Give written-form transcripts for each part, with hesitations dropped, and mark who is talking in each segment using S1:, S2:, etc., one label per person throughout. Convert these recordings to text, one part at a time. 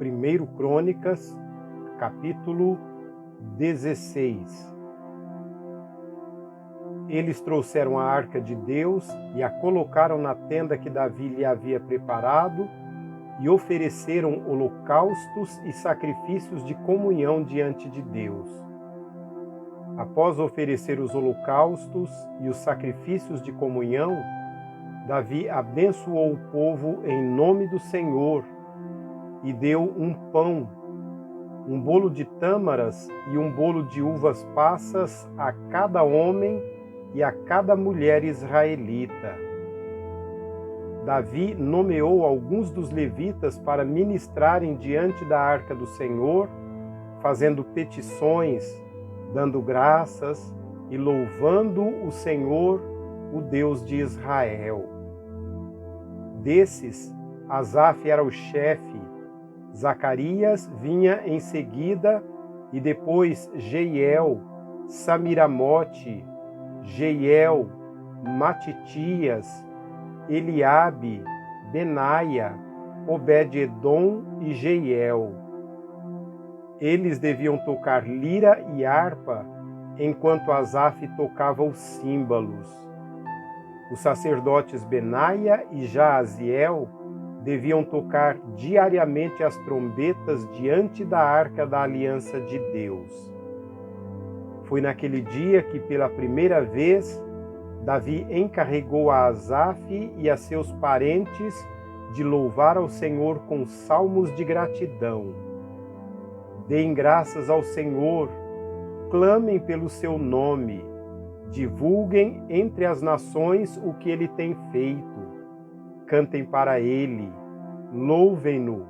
S1: 1 Crônicas, capítulo 16. Eles trouxeram a arca de Deus e a colocaram na tenda que Davi lhe havia preparado e ofereceram holocaustos e sacrifícios de comunhão diante de Deus. Após oferecer os holocaustos e os sacrifícios de comunhão, Davi abençoou o povo em nome do Senhor e deu um pão, um bolo de tâmaras e um bolo de uvas passas a cada homem e a cada mulher israelita. Davi nomeou alguns dos levitas para ministrarem diante da arca do Senhor, fazendo petições, dando graças e louvando o Senhor, o Deus de Israel. Desses, Asaf era o chefe, Zacarias vinha em seguida e depois Jeiel, Samiramote, Jeiel, Matitias, Eliabe, Benaia, Obed-edom e Jeiel. Eles deviam tocar lira e harpa, enquanto Asaf tocava os símbolos. Os sacerdotes Benaia e Jaaziel deviam tocar diariamente as trombetas diante da arca da aliança de Deus. Foi naquele dia que, pela primeira vez, Davi encarregou a Asaf e a seus parentes de louvar ao Senhor com salmos de gratidão. Deem graças ao Senhor, clamem pelo seu nome, divulguem entre as nações o que ele tem feito. Cantem para ele, louvem-no,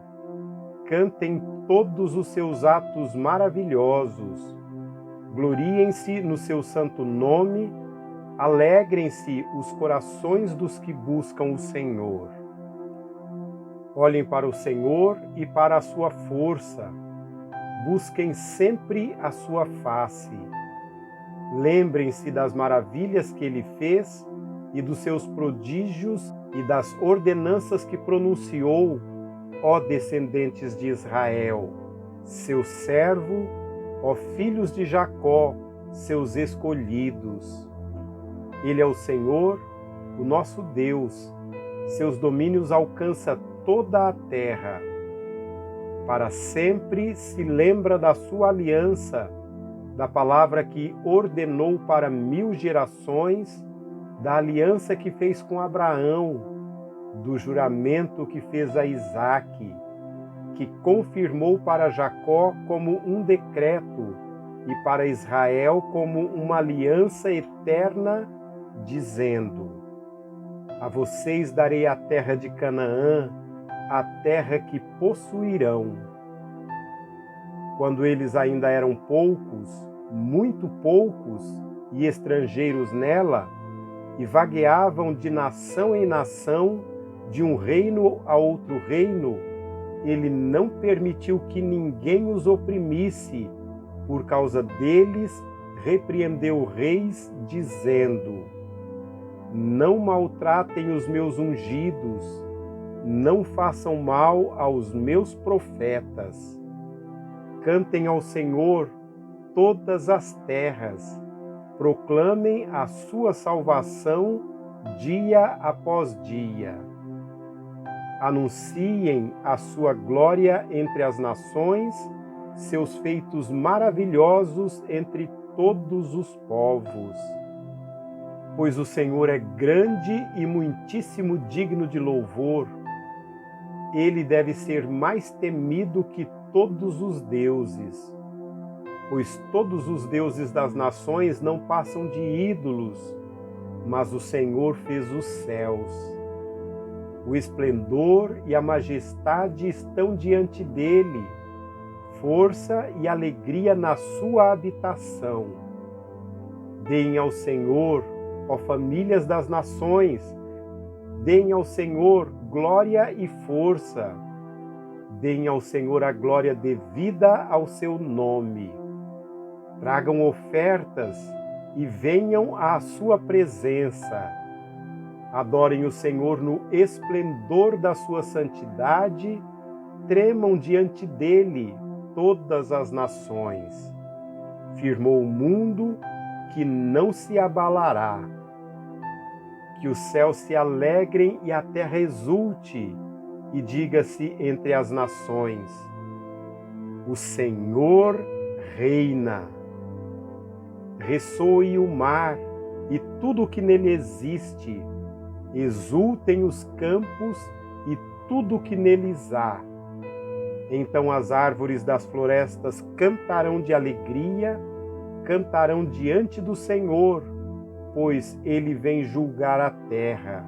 S1: cantem todos os seus atos maravilhosos, gloriem-se no seu santo nome, alegrem-se os corações dos que buscam o Senhor. Olhem para o Senhor e para a sua força, busquem sempre a sua face. Lembrem-se das maravilhas que ele fez e dos seus prodígios e das ordenanças que pronunciou, ó descendentes de Israel, seu servo, ó filhos de Jacó, seus escolhidos. Ele é o Senhor, o nosso Deus, seus domínios alcançam toda a terra. Para sempre se lembra da sua aliança, da palavra que ordenou para 1000 gerações, da aliança que fez com Abraão, do juramento que fez a Isaque, que confirmou para Jacó como um decreto e para Israel como uma aliança eterna, dizendo: a vocês darei a terra de Canaã, a terra que possuirão. Quando eles ainda eram poucos, muito poucos e estrangeiros nela, e vagueavam de nação em nação, de um reino a outro reino, ele não permitiu que ninguém os oprimisse. Por causa deles, repreendeu reis, dizendo: não maltratem os meus ungidos, não façam mal aos meus profetas. Cantem ao Senhor todas as terras, proclamem a sua salvação dia após dia. Anunciem a sua glória entre as nações, seus feitos maravilhosos entre todos os povos. Pois o Senhor é grande e muitíssimo digno de louvor. Ele deve ser mais temido que todos os deuses. Pois todos os deuses das nações não passam de ídolos, mas o Senhor fez os céus. O esplendor e a majestade estão diante dele, força e alegria na sua habitação. Deem ao Senhor, ó famílias das nações, deem ao Senhor glória e força. Deem ao Senhor a glória devida ao seu nome. Tragam ofertas e venham à sua presença. Adorem o Senhor no esplendor da sua santidade, tremam diante dele todas as nações. Firmou o mundo que não se abalará. Que os céus se alegrem e a terra exulte, e diga-se entre as nações: o Senhor reina. Ressoe o mar e tudo o que nele existe, exultem os campos e tudo o que neles há. Então as árvores das florestas cantarão de alegria, cantarão diante do Senhor, pois ele vem julgar a terra.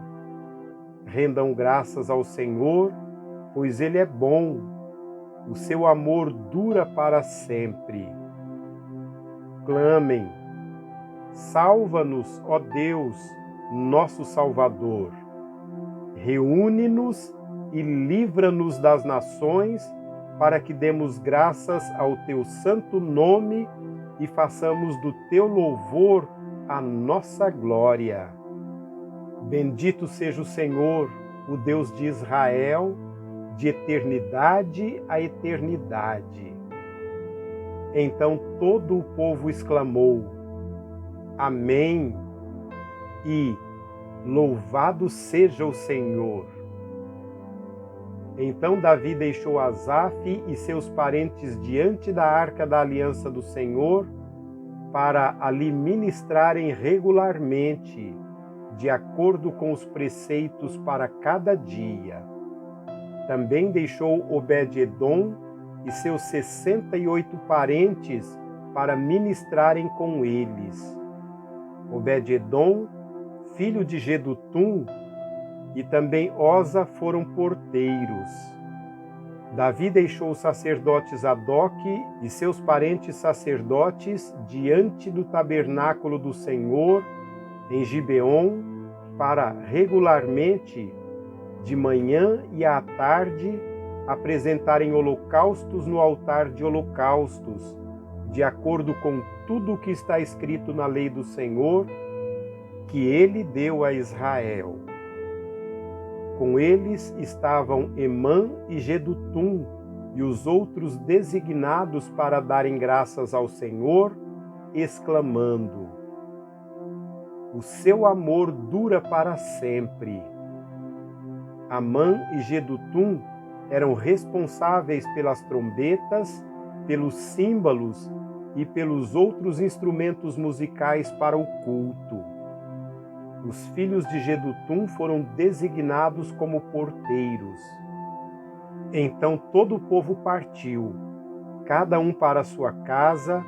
S1: Rendam graças ao Senhor, pois ele é bom, o seu amor dura para sempre. Clamem: salva-nos, ó Deus, nosso Salvador. Reúne-nos e livra-nos das nações, para que demos graças ao teu santo nome e façamos do teu louvor a nossa glória. Bendito seja o Senhor, o Deus de Israel, de eternidade a eternidade. Então todo o povo exclamou: Amém, e louvado seja o Senhor. Então Davi deixou Asaf e seus parentes diante da arca da aliança do Senhor, para ali ministrarem regularmente, de acordo com os preceitos para cada dia. Também deixou Obed-edom e seus 68 parentes para ministrarem com eles. Obed-edom, filho de Jedutum, e também Osa foram porteiros. Davi deixou o sacerdote Zadoque e seus parentes sacerdotes diante do tabernáculo do Senhor, em Gibeon, para regularmente, de manhã e à tarde, apresentarem holocaustos no altar de holocaustos, de acordo com tudo o que está escrito na lei do Senhor, que ele deu a Israel. Com eles estavam Emã e Jedutum e os outros designados para darem graças ao Senhor, exclamando: o seu amor dura para sempre. Amã e Jedutum eram responsáveis pelas trombetas, pelos símbolos e pelos outros instrumentos musicais para o culto. Os filhos de Jedutum foram designados como porteiros. Então todo o povo partiu, cada um para a sua casa,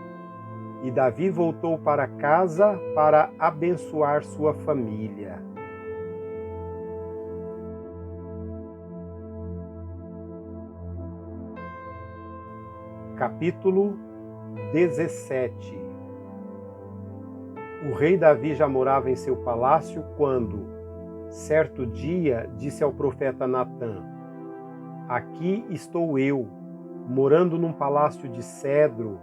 S1: e Davi voltou para casa para abençoar sua família. Capítulo 17. O rei Davi já morava em seu palácio quando, certo dia, disse ao profeta Natã: aqui estou eu, morando num palácio de cedro,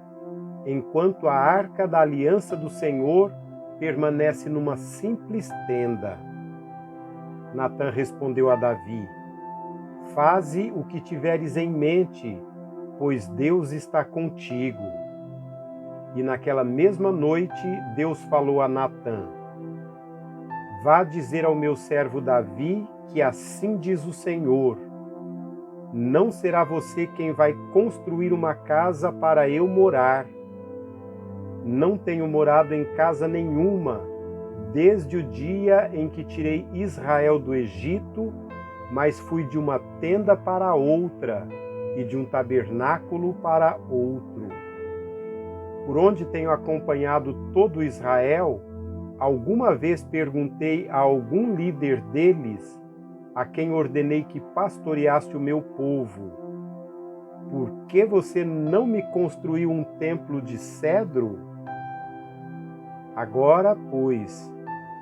S1: enquanto a arca da aliança do Senhor permanece numa simples tenda. Natã respondeu a Davi: faze o que tiveres em mente, pois Deus está contigo. E naquela mesma noite Deus falou a Natã: vá dizer ao meu servo Davi que assim diz o Senhor: não será você quem vai construir uma casa para eu morar. Não tenho morado em casa nenhuma, desde o dia em que tirei Israel do Egito, mas fui de uma tenda para outra e de um tabernáculo para outro. Por onde tenho acompanhado todo Israel, alguma vez perguntei a algum líder deles, a quem ordenei que pastoreasse o meu povo: por que você não me construiu um templo de cedro? Agora, pois,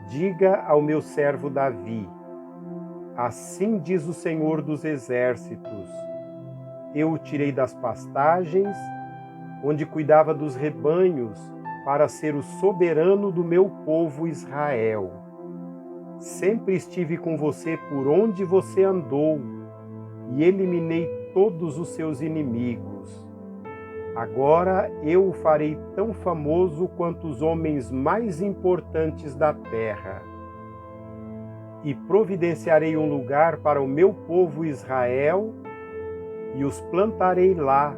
S1: diga ao meu servo Davi: assim diz o Senhor dos Exércitos: eu o tirei das pastagens, onde cuidava dos rebanhos, para ser o soberano do meu povo Israel. Sempre estive com você por onde você andou, e eliminei todos os seus inimigos. Agora eu o farei tão famoso quanto os homens mais importantes da terra. E providenciarei um lugar para o meu povo Israel e os plantarei lá,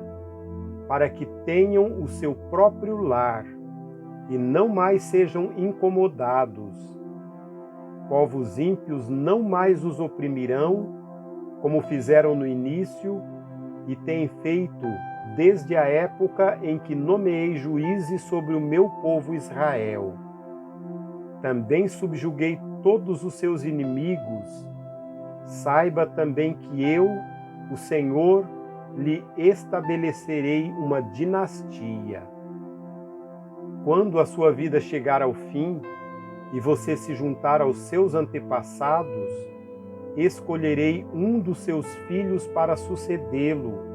S1: para que tenham o seu próprio lar e não mais sejam incomodados. Povos ímpios não mais os oprimirão, como fizeram no início e têm feito desde a época em que nomeei juízes sobre o meu povo Israel. Também subjuguei todos os seus inimigos. Saiba também que eu, o Senhor, lhe estabelecerei uma dinastia. Quando a sua vida chegar ao fim e você se juntar aos seus antepassados, escolherei um dos seus filhos para sucedê-lo,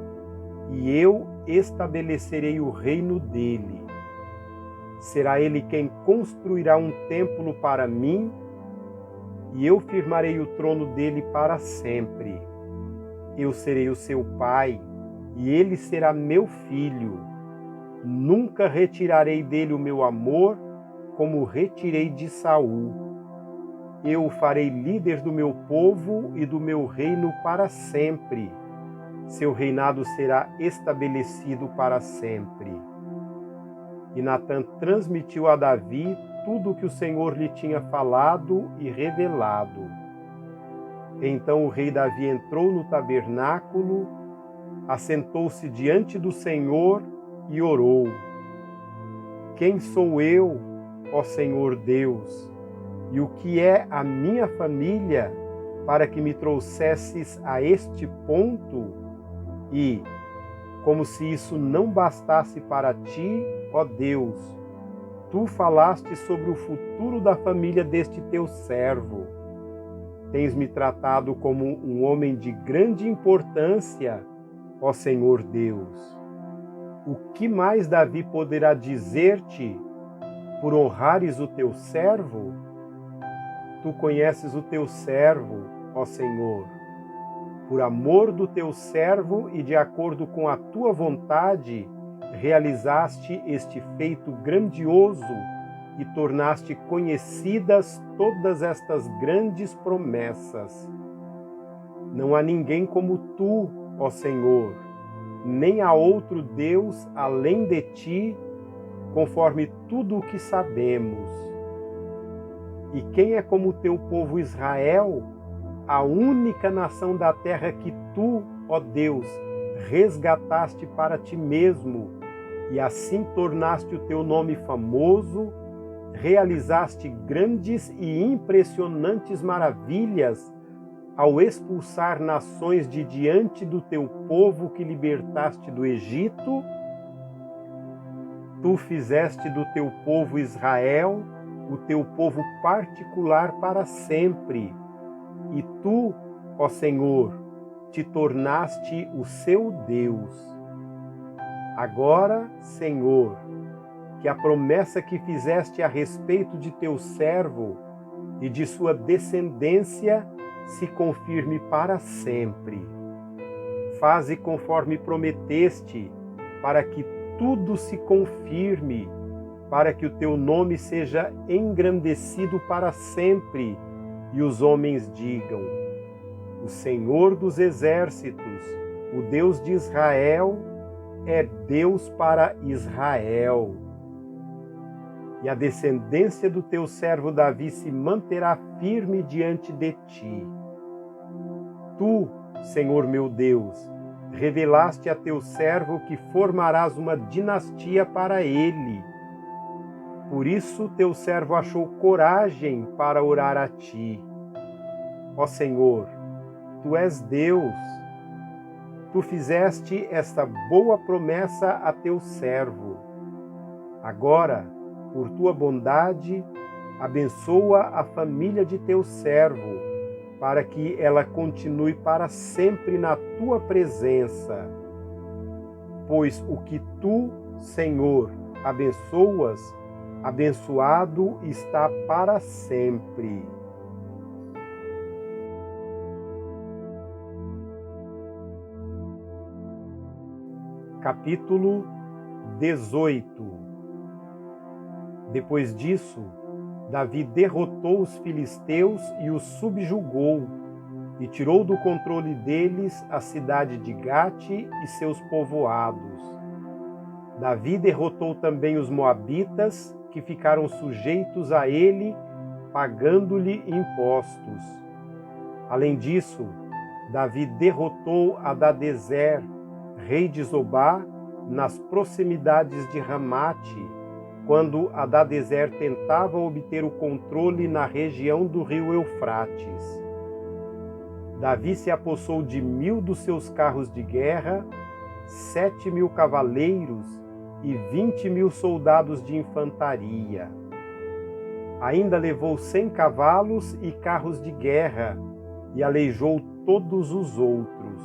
S1: e eu estabelecerei o reino dele. Será ele quem construirá um templo para mim, e eu firmarei o trono dele para sempre. Eu serei o seu pai, e ele será meu filho. Nunca retirarei dele o meu amor, como retirei de Saul. Eu o farei líder do meu povo e do meu reino para sempre. Seu reinado será estabelecido para sempre. E Natã transmitiu a Davi tudo o que o Senhor lhe tinha falado e revelado. Então o rei Davi entrou no tabernáculo, assentou-se diante do Senhor e orou. Quem sou eu, ó Senhor Deus, e o que é a minha família para que me trouxesses a este ponto? E, como se isso não bastasse para ti, ó Deus, tu falaste sobre o futuro da família deste teu servo. Tens me tratado como um homem de grande importância, ó Senhor Deus. O que mais Davi poderá dizer-te por honrares o teu servo? Tu conheces o teu servo, ó Senhor. Por amor do teu servo e de acordo com a tua vontade, realizaste este feito grandioso e tornaste conhecidas todas estas grandes promessas. Não há ninguém como tu, ó Senhor, nem há outro Deus além de ti, conforme tudo o que sabemos. E quem é como o teu povo Israel, a única nação da terra que tu, ó Deus, resgataste para ti mesmo, e assim tornaste o teu nome famoso, realizaste grandes e impressionantes maravilhas ao expulsar nações de diante do teu povo que libertaste do Egito? Tu fizeste do teu povo Israel o teu povo particular para sempre, e tu, ó Senhor, te tornaste o seu Deus. Agora, Senhor, que a promessa que fizeste a respeito de teu servo e de sua descendência se confirme para sempre. Faze conforme prometeste, para que tudo se confirme, para que o teu nome seja engrandecido para sempre, e os homens digam: o Senhor dos exércitos, o Deus de Israel, é Deus para Israel. E a descendência do teu servo Davi se manterá firme diante de ti. Tu, Senhor meu Deus, revelaste a teu servo que formarás uma dinastia para ele. Por isso teu servo achou coragem para orar a ti. Ó Senhor, tu és Deus. Tu fizeste esta boa promessa a teu servo. Agora, por tua bondade, abençoa a família de teu servo, para que ela continue para sempre na tua presença. Pois o que tu, Senhor, abençoas, abençoado está para sempre. Capítulo 18. Depois disso, Davi derrotou os filisteus e os subjugou, e tirou do controle deles a cidade de Gate e seus povoados. Davi derrotou também os moabitas, que ficaram sujeitos a ele, pagando-lhe impostos. Além disso, Davi derrotou Adadezer, rei de Zobá, nas proximidades de Ramate, quando Adadezer tentava obter o controle na região do rio Eufrates. Davi se apossou de 1000 dos seus carros de guerra, 7.000 cavaleiros e 20.000 soldados de infantaria. Ainda levou 100 cavalos e carros de guerra e aleijou todos os outros.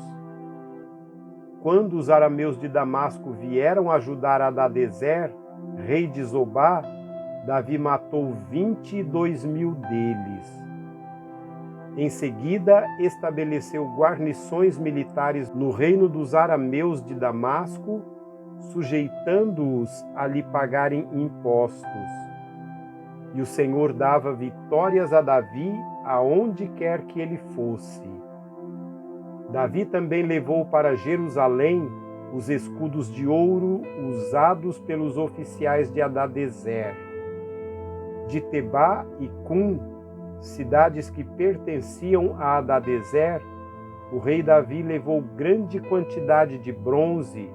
S1: Quando os arameus de Damasco vieram ajudar Adadezer, rei de Zobá, Davi matou 22.000 deles. Em seguida, estabeleceu guarnições militares no reino dos arameus de Damasco, sujeitando-os a lhe pagarem impostos. E o Senhor dava vitórias a Davi aonde quer que ele fosse. Davi também levou para Jerusalém os escudos de ouro usados pelos oficiais de Adadezer. De Tebá e Cum, cidades que pertenciam a Adadezer, o rei Davi levou grande quantidade de bronze,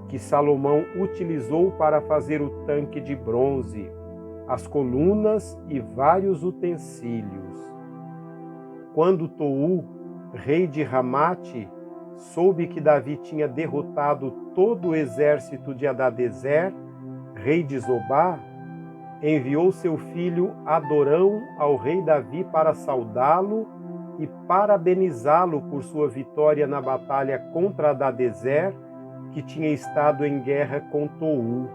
S1: que Salomão utilizou para fazer o tanque de bronze, as colunas e vários utensílios. Quando Tou, rei de Ramate, soube que Davi tinha derrotado todo o exército de Adadezer, rei de Zobá, enviou seu filho Adorão ao rei Davi para saudá-lo e parabenizá-lo por sua vitória na batalha contra Adadezer, que tinha estado em guerra com Tou.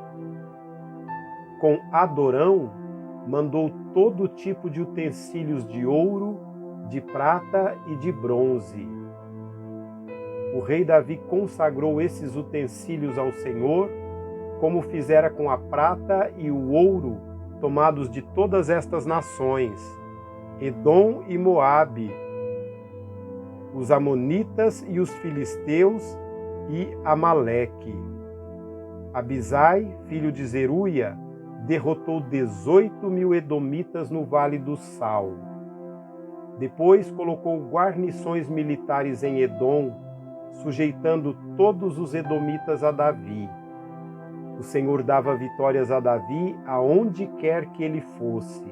S1: Com Adorão, mandou todo tipo de utensílios de ouro, de prata e de bronze. O rei Davi consagrou esses utensílios ao Senhor, como fizera com a prata e o ouro tomados de todas estas nações, Edom e Moabe, os amonitas e os filisteus e Amaleque. Abisai, filho de Zeruia, derrotou 18.000 edomitas no Vale do Sal. Depois colocou guarnições militares em Edom, sujeitando todos os edomitas a Davi. O Senhor dava vitórias a Davi aonde quer que ele fosse.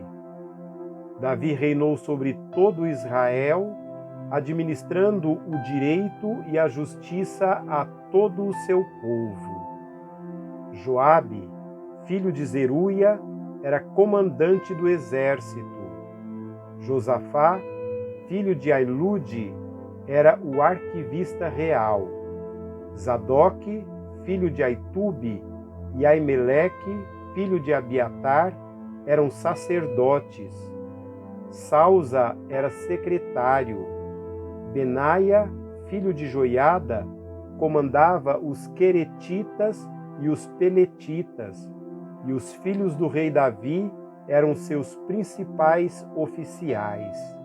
S1: Davi reinou sobre todo Israel, administrando o direito e a justiça a todo o seu povo. Joabe, filho de Zeruia, era comandante do exército. Josafá, filho de Ailude, era o arquivista real. Zadok, filho de Aitube, e Aimeleque, filho de Abiatar, eram sacerdotes. Sausa era secretário. Benaia, filho de Joiada, comandava os queretitas e os peletitas, e os filhos do rei Davi eram seus principais oficiais.